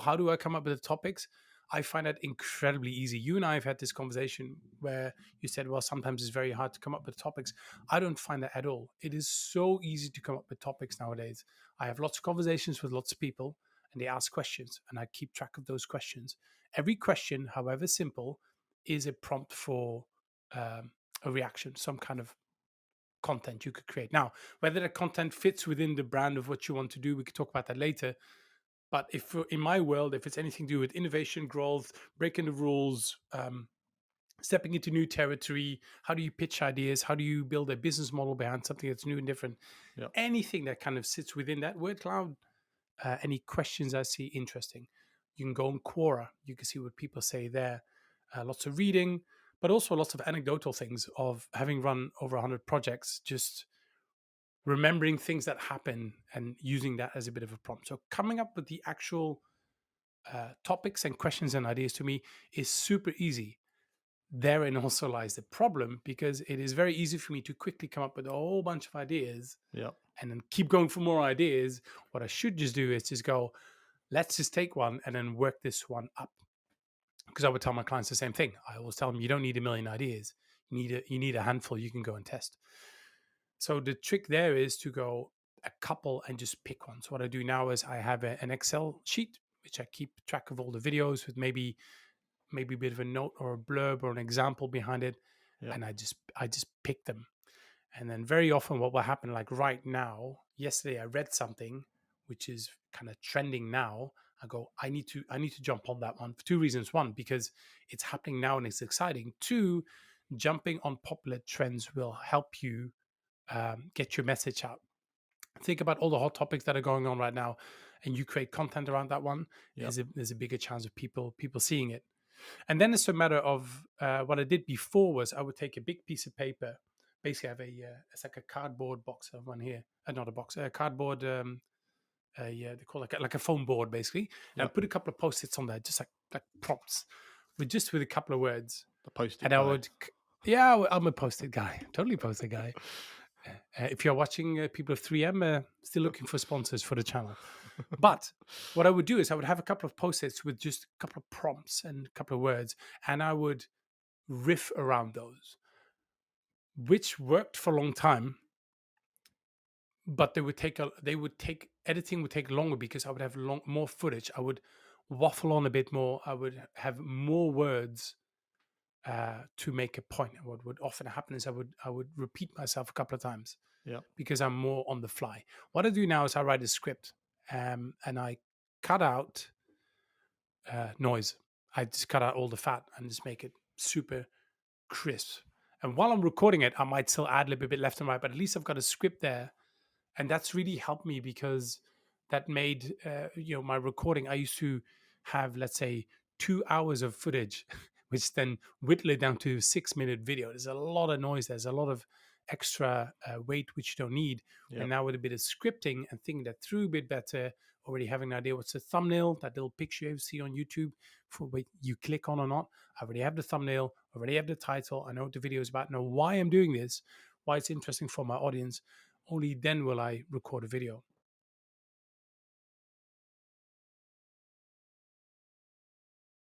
how do I come up with the topics? I find that incredibly easy. You and I have had this conversation where you said, well, sometimes it's very hard to come up with topics. I don't find that at all. It is so easy to come up with topics nowadays. I have lots of conversations with lots of people and they ask questions and I keep track of those questions. Every question, however simple, is a prompt for a reaction, some kind of content you could create. Now, whether the content fits within the brand of what you want to do, we could talk about that later. But if in my world, if it's anything to do with innovation, growth, breaking the rules, stepping into new territory, how do you pitch ideas? How do you build a business model behind something that's new and different? Yeah. Anything that kind of sits within that word cloud, any questions I see interesting. You can go on Quora. You can see what people say there. Lots of reading, but also lots of anecdotal things of having run over 100 projects, just remembering things that happen and using that as a bit of a prompt. So coming up with the actual topics and questions and ideas to me is super easy. Therein also lies the problem because it is very easy for me to quickly come up with a whole bunch of ideas Yeah. and then keep going for more ideas. What I should just do is just go, let's just take one and then work this one up. Because I would tell my clients the same thing. I always tell them, you don't need a million ideas. You need a handful you can go and test. So the trick there is to go a couple and just pick one. So what I do now is I have an Excel sheet, which I keep track of all the videos with maybe a bit of a note or a blurb or an example behind it. Yeah. And I just pick them. And then very often what will happen, like right now, yesterday I read something which is kind of trending now. I go, I need to jump on that one for two reasons. One, because it's happening now and it's exciting. Two, jumping on popular trends will help you get your message out. Think about all the hot topics that are going on right now, and you create content around that one. Yeah. There's a bigger chance of people seeing it. And then it's a matter of what I did before was I would take a big piece of paper. Basically, I have it's like a cardboard box. I have one here, not a box, a cardboard. Yeah, they call it like a foam board, basically. Yeah. And put a couple of post-its on there, just like prompts, with a couple of words. The post-it And I guy. would, yeah, I'm a post-it guy, totally post-it guy. If you're watching people of 3M, still looking for sponsors for the channel. But what I would do is I would have a couple of post-its with just a couple of prompts and a couple of words, and I would riff around those, which worked for a long time. But editing would take longer because I would have more footage. I would waffle on a bit more. I would have more words to make a point. And what would often happen is I would repeat myself a couple of times. Yeah. Because I'm more on the fly. What I do now is I write a script and I cut out noise. I just cut out all the fat and just make it super crisp. And while I'm recording it, I might still add a little bit left and right, but at least I've got a script there. And that's really helped me because that made, my recording. I used to have, let's say, 2 hours of footage, which then whittle it down to a 6-minute video. There's a lot of noise. There's a lot of extra weight, which you don't need. Yeah. And now with a bit of scripting and thinking that through a bit better, already having an idea what's the thumbnail, that little picture you see on YouTube for what you click on or not. I already have the thumbnail, already have the title. I know what the video is about, know why I'm doing this, why it's interesting for my audience. Only then will I record a video.